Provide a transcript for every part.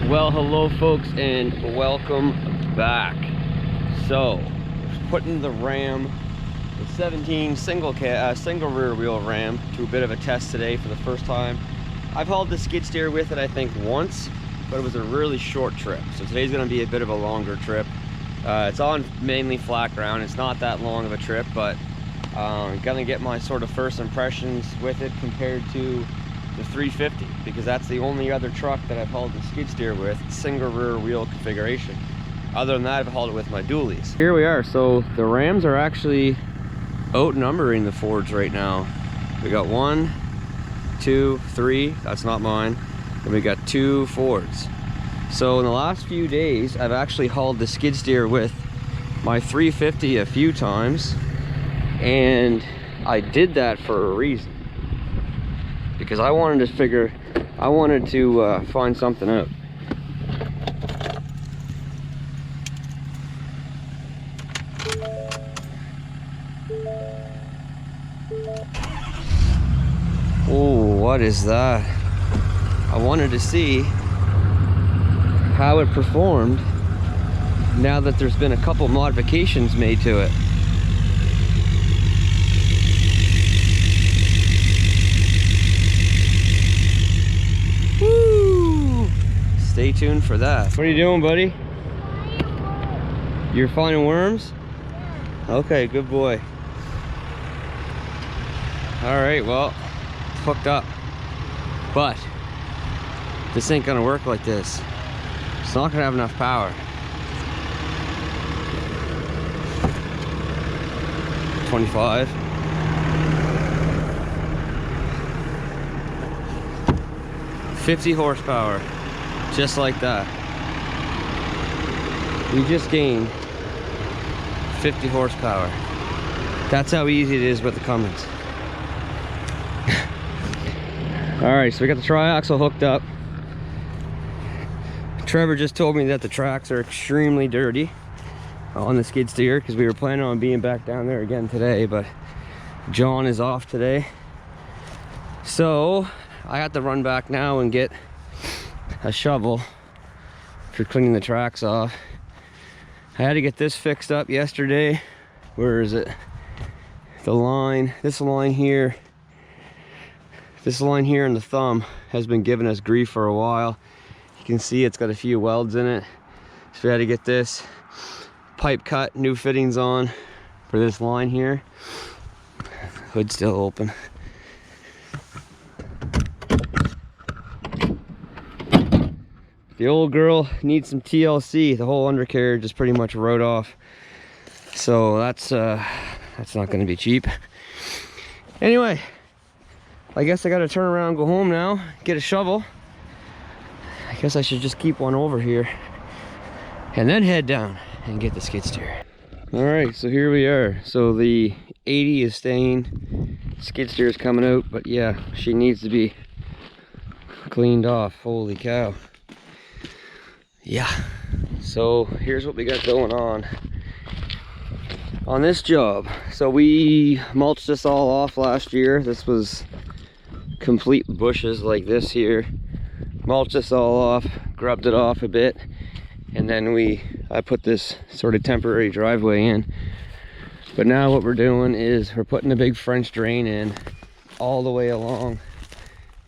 Well, hello folks, and welcome back. So, putting the Ram, the 17 single rear wheel Ram, to a bit of a test today for the first time. I've hauled the skid steer with it, I think, once, but it was a really short trip. So today's going to be a bit of a longer trip. It's on mainly flat ground. It's not that long of a trip, but I'm gonna get my sort of first impressions with it compared to the 350, because that's the only other truck that I've hauled the skid steer with, single rear wheel configuration. Other than that, I've hauled it with my dualies. Here we are. So the Rams are actually outnumbering the Fords right now. We got 1, 2, 3, that's not mine, and we got 2 Fords. So in the last few days, I've actually hauled the skid steer with my 350 a few times, and I did that for a reason. Because I wanted to find something out. Oh, what is that? I wanted to see how it performed now that there's been a couple modifications made to it. Stay tuned for that. What are you doing, buddy? You're finding worms? Yeah. Okay, good boy. Alright, well, it's hooked up. But this ain't gonna work like this. It's not gonna have enough power. 25. $50 horsepower. Just like that. We just gained 50 horsepower. That's how easy it is with the Cummins. Alright, so we got the triaxle hooked up. Trevor just told me that the tracks are extremely dirty on the skid steer, because we were planning on being back down there again today, but John is off today. So I have to run back now and get a shovel for cleaning the tracks off. I had to get this fixed up yesterday. Where is it? The line, this line here in the thumb has been giving us grief for a while. You can see it's got a few welds in it. So we had to get this pipe cut, new fittings on for this line here. Hood's still open. The old girl needs some TLC. The whole undercarriage is pretty much rode off. So that's not gonna be cheap. Anyway, I guess I gotta turn around and go home now, get a shovel. I guess I should just keep one over here and then head down and get the skid steer. All right, so here we are. So the 80 is staying, skid steer is coming out, but yeah, she needs to be cleaned off. Holy cow. Yeah, so here's what we got going on this job. So we mulched this all off last year. This was complete bushes like this here. Mulched this all off, grubbed it off a bit, and then I put this sort of temporary driveway in. But now what we're doing is we're putting a big French drain in all the way along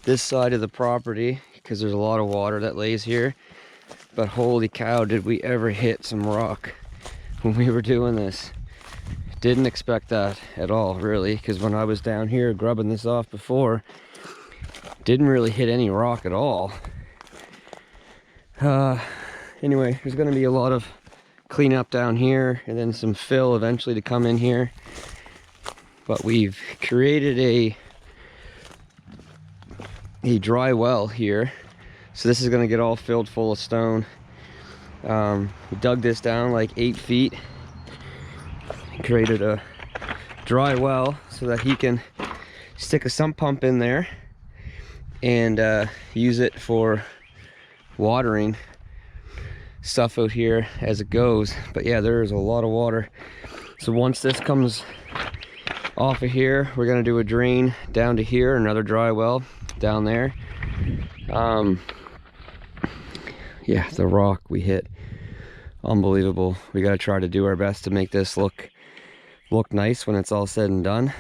this side of the property, because there's a lot of water that lays here. But holy cow, did we ever hit some rock when we were doing this. Didn't expect that at all, really, because when I was down here grubbing this off before, didn't really hit any rock at all. Anyway, there's going to be a lot of cleanup down here, and then some fill eventually to come in here. But we've created a dry well here. So this is going to get all filled full of stone. We dug this down like 8 feet. Created a dry well so that he can stick a sump pump in there and use it for watering stuff out here as it goes. But yeah, there is a lot of water. So once this comes off of here, we're going to do a drain down to here, another dry well down there. yeah, the rock we hit, unbelievable. We got to try to do our best to make this look nice when it's all said and done.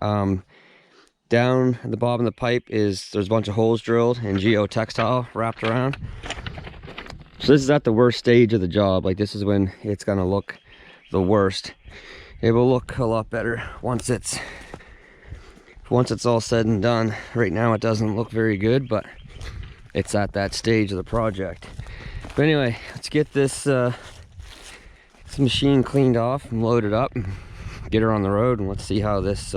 Down at the bottom of the pipe there's a bunch of holes drilled and geotextile wrapped around. So this is at the worst stage of the job. Like, this is when it's gonna look the worst. It will look a lot better once it's all said and done. Right now it doesn't look very good, but it's at that stage of the project. But anyway, let's get this machine cleaned off and loaded up and get her on the road, and let's see how this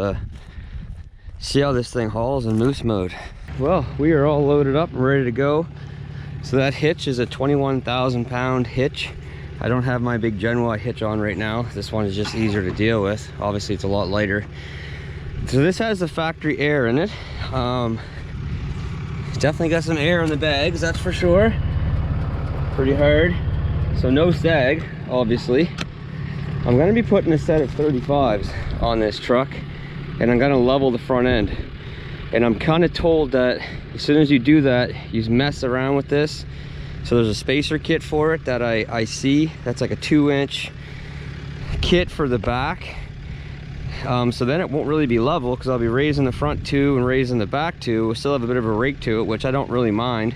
thing hauls in moose mode. Well, we are all loaded up and ready to go. So that hitch is a 21,000 pound hitch. I don't have my big Gen Y hitch on right now. This one is just easier to deal with. Obviously it's a lot lighter. So this has the factory air in it. Definitely got some air in the bags, that's for sure. Pretty hard. So no sag, obviously. I'm gonna be putting a set of 35s on this truck, and I'm gonna level the front end. And I'm kind of told that as soon as you do that, you mess around with this. So there's a spacer kit for it that I see. That's like a 2-inch kit for the back. So then it won't really be level, because I'll be raising the front 2 and raising the back 2. We'll still have a bit of a rake to it, which I don't really mind.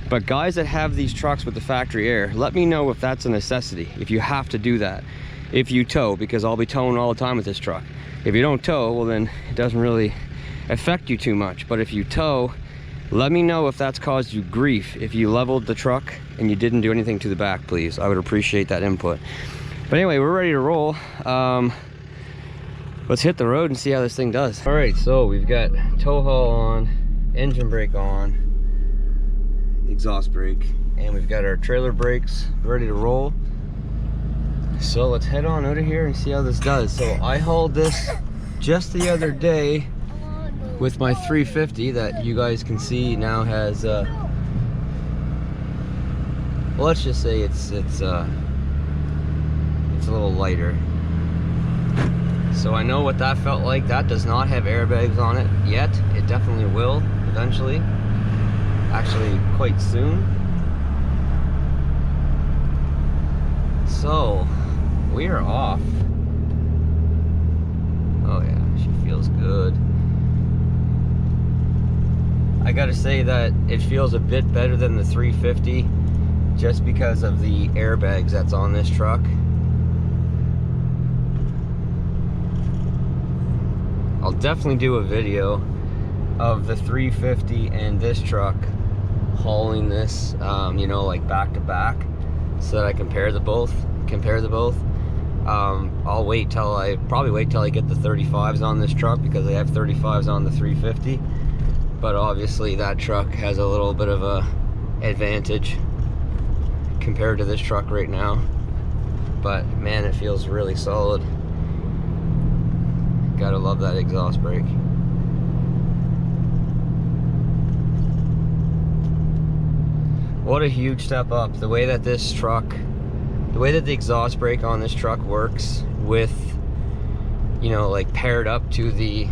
But guys that have these trucks with the factory air, let me know if that's a necessity, if you have to do that. If you tow, because I'll be towing all the time with this truck. If you don't tow, well then it doesn't really affect you too much. But if you tow, let me know if that's caused you grief. If you leveled the truck and you didn't do anything to the back, please. I would appreciate that input. But anyway, we're ready to roll. Let's hit the road and see how this thing does. All right, so we've got tow haul on, engine brake on, exhaust brake, and we've got our trailer brakes ready to roll. So let's head on out of here and see how this does. So I hauled this just the other day with my 350 that you guys can see now has well, let's just say it's a little lighter. So I know what that felt like. That does not have airbags on it yet. It definitely will eventually, actually quite soon. So we are off. Oh yeah, she feels good. I gotta say that it feels a bit better than the 350 just because of the airbags that's on this truck. I'll definitely do a video of the 350 and this truck hauling this, you know, like back to back, so that I compare the both. I'll probably wait till I get the 35s on this truck, because I have 35s on the 350. But obviously that truck has a little bit of a advantage compared to this truck right now. But man, it feels really solid. Gotta love that exhaust brake. What a huge step up. The way that this truck, the way that the exhaust brake on this truck works with, you know, like paired up to the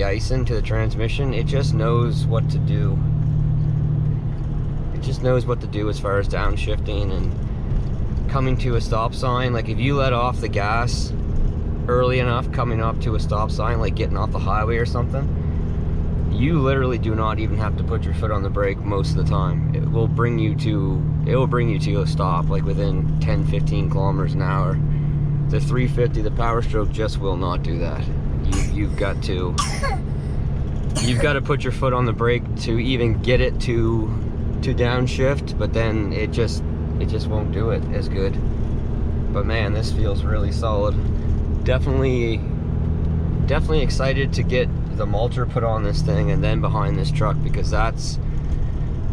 icing, to the transmission, it just knows what to do. It just knows what to do as far as downshifting and coming to a stop sign. Like if you let off the gas early enough coming up to a stop sign, like getting off the highway or something, you literally do not even have to put your foot on the brake most of the time. It will bring you to a stop like within 10-15 kilometers an hour. The 350, the Power Stroke, just will not do that. You've got to put your foot on the brake to even get it to downshift, but then it just won't do it as good. But man, this feels really solid. Definitely excited to get the mulcher put on this thing and then behind this truck, because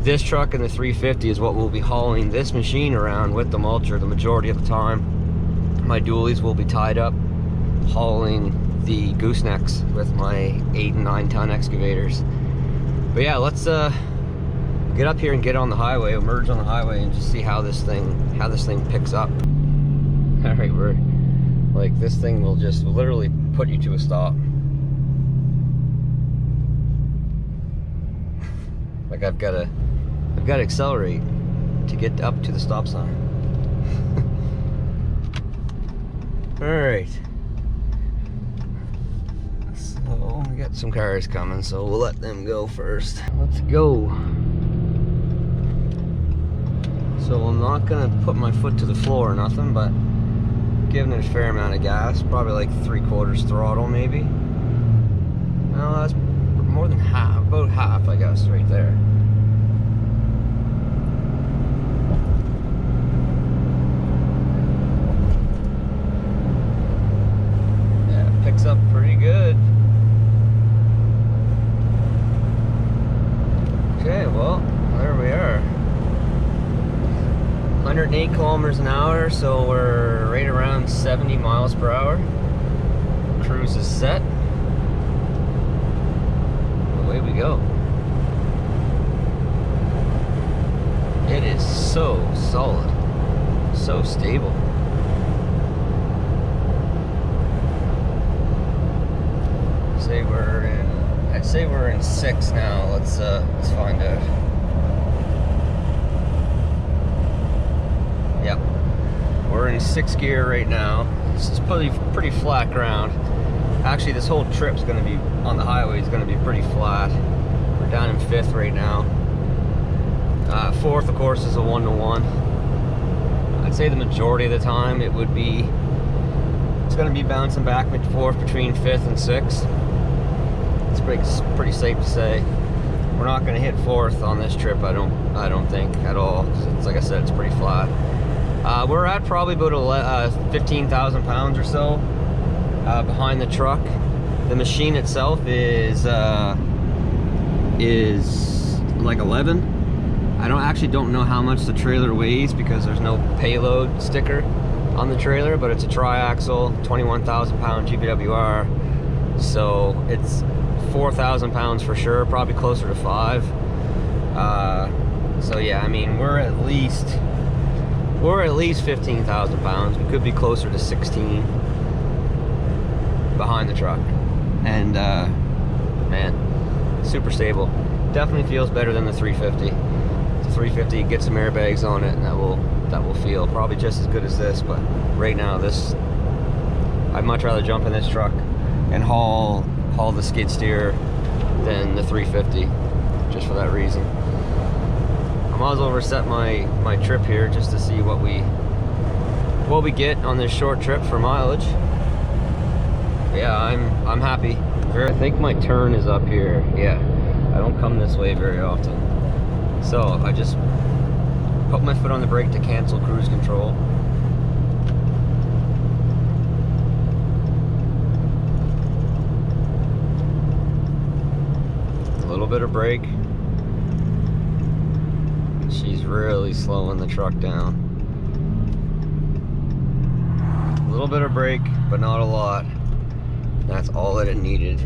this truck and the 350 is what we'll be hauling this machine around with the mulcher the majority of the time. My dualies will be tied up hauling the goosenecks with my 8 and 9 ton excavators. But yeah, let's get up here and get on the highway, emerge on the highway, and just see how this thing picks up. All right, we're like, this thing will just literally put you to a stop. Like I've got to accelerate to get up to the stop sign. Alright. So, we got some cars coming, so we'll let them go first. Let's go. So I'm not gonna put my foot to the floor or nothing, but giving it a fair amount of gas, probably like 3/4 throttle maybe. No, that's more than half, about half I guess right there. Yeah, it picks up pretty good. Okay, well, there we are. 108 kilometers an hour, so we're right around 70 miles per hour. Cruise is set. Away we go. It is so solid, so stable. I'd say we're in 6 now. Let's find out. Yep, we're in 6th gear right now. This is pretty flat ground. Actually, this whole trip's going to be on the highway. Is going to be pretty flat. We're down in 5th right now. 4th, of course, is a 1-to-1. I'd say the majority of the time it's going to be bouncing back and forth between 5th and 6th. It's pretty safe to say. We're not going to hit 4th on this trip. I don't think at all. It's, like I said, it's pretty flat. We're at probably about 15,000 pounds or so behind the truck. The machine itself is like 11. I don't know how much the trailer weighs because there's no payload sticker on the trailer, but it's a tri-axle, 21,000 pound GPWR, so it's 4,000 pounds for sure, probably closer to 5. So yeah, I mean, we're at least 15,000 pounds. We could be closer to 16 behind the truck. And man, super stable. Definitely feels better than the 350. The 350 get some airbags on it, and that will feel probably just as good as this. But right now, I'd much rather jump in this truck and haul the skid steer than the 350, just for that reason. I might as well reset my trip here just to see what we get on this short trip for mileage. Yeah, I'm happy. I think my turn is up here. Yeah, I don't come this way very often, so I just put my foot on the brake to cancel cruise control. A little bit of brake. She's really slowing the truck down. A little bit of brake, but not a lot. That's all that it needed.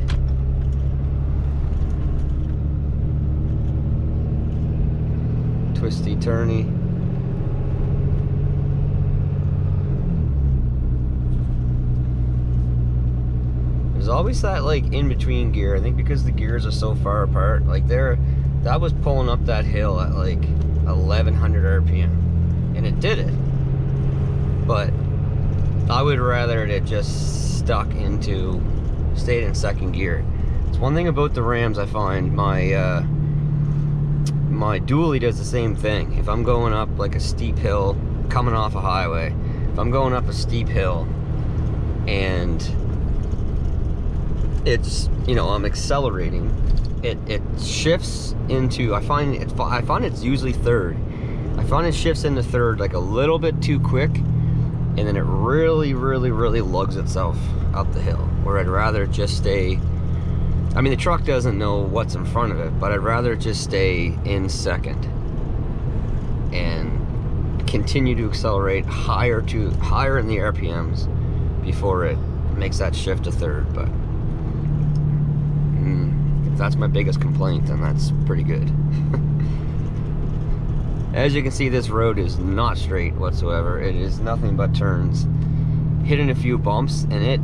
Twisty turny. There's always that like in between gear. I think because the gears are so far apart, like that was pulling up that hill at like 1100 RPM, and it did it. But I would rather it just stayed in 2nd gear. It's one thing about the Rams I find. My dually does the same thing. If I'm going up like a steep hill, coming off a highway, if I'm going up a steep hill and it's, I'm accelerating, it shifts into, I find it's usually 3rd. I find it shifts into 3rd like a little bit too quick, and then it really lugs itself up the hill, where I'd rather just stay. I mean, the truck doesn't know what's in front of it, but I'd rather just stay in 2nd and continue to accelerate higher in the RPMs before it makes that shift to 3rd. But if that's my biggest complaint, then that's pretty good. As you can see, this road is not straight whatsoever. It is nothing but turns, hitting a few bumps, and it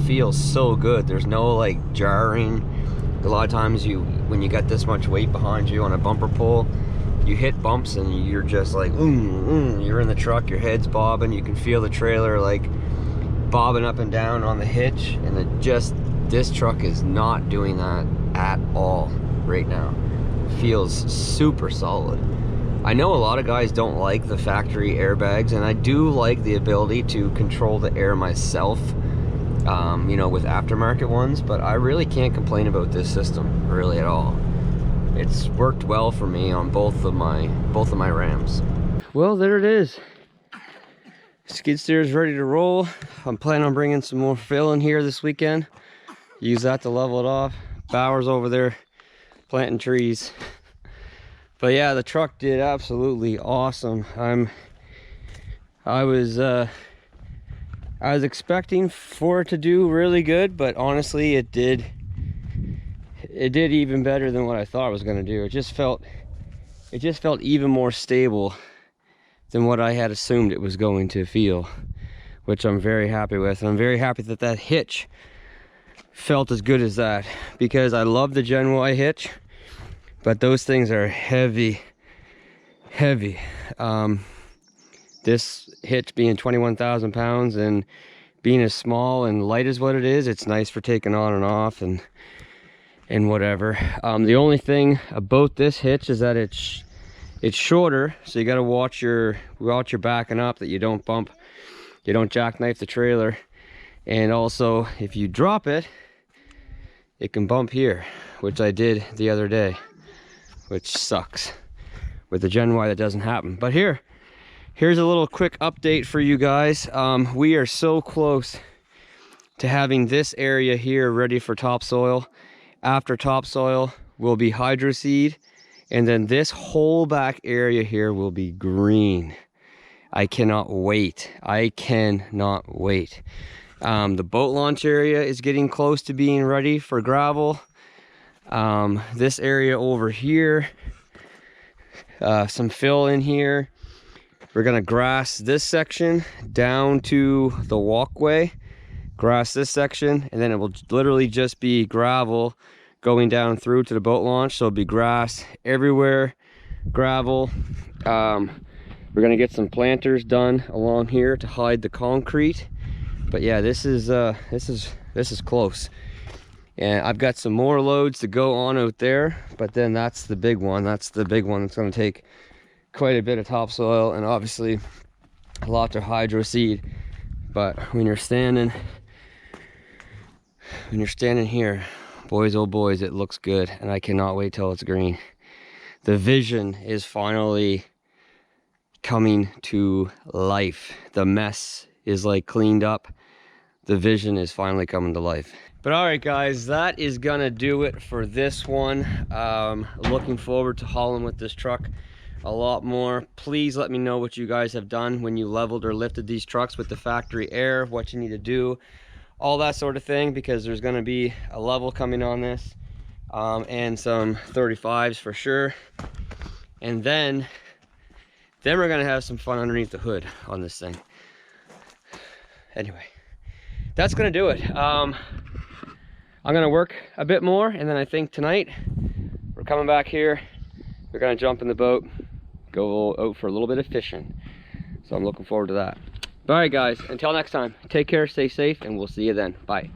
feels so good. There's no like jarring. A lot of times when you got this much weight behind you on a bumper pull, you hit bumps and you're just like, you're in the truck, your head's bobbing, you can feel the trailer like bobbing up and down on the hitch, and this truck is not doing that at all right now. It feels super solid. I know a lot of guys don't like the factory airbags, and I do like the ability to control the air myself, you know, with aftermarket ones, but I really can't complain about this system really at all. It's worked well for me on both of my Rams. Well, there it is. Skid steer is ready to roll. I'm planning on bringing some more fill in here this weekend. Use that to level it off. Bowers over there planting trees. But yeah, the truck did absolutely awesome. I was expecting for it to do really good, but honestly, it did even better than what I thought it was going to do. It just felt even more stable than what I had assumed it was going to feel, which I'm very happy with. And I'm very happy that that hitch felt as good as that, because I love the Gen Y hitch, but those things are heavy. This hitch being 21,000 pounds and being as small and light as what it is, it's nice for taking on and off and whatever. The only thing about this hitch is that it's shorter, so you got to watch your backing up, that you don't bump, you don't jackknife the trailer. And also, if you drop it, it can bump here, which I did the other day, which sucks. With the Gen Y, that doesn't happen. But here's a little quick update for you guys. We are so close to having this area here ready for topsoil. After topsoil will be hydro seed, and then this whole back area here will be green. I cannot wait. I cannot wait. The boat launch area is getting close to being ready for gravel. This area over here, some fill in here. We're gonna grass this section down to the walkway, grass this section, and then it will literally just be gravel going down through to the boat launch. So it'll be grass everywhere, gravel. We're gonna get some planters done along here to hide the concrete. But yeah, this is close. And I've got some more loads to go on out there, but then that's the big one. That's the big one that's gonna take quite a bit of topsoil and obviously a lot of hydro seed. But when you're standing here, boys, oh boys, it looks good, and I cannot wait till it's green. The vision is finally coming to life. The mess is like cleaned up. The vision is finally coming to life. But all right, guys, that is gonna do it for this one. Looking forward to hauling with this truck a lot more. Please let me know what you guys have done when you leveled or lifted these trucks with the factory air, what you need to do, all that sort of thing, because there's going to be a level coming on this, and some 35s for sure. And then we're going to have some fun underneath the hood on this thing. Anyway, that's going to do it. I'm going to work a bit more, and then I think tonight we're coming back here. We're going to jump in the boat, go out for a little bit of fishing. So I'm looking forward to that. All right, guys, until next time, take care, stay safe, and we'll see you then. Bye.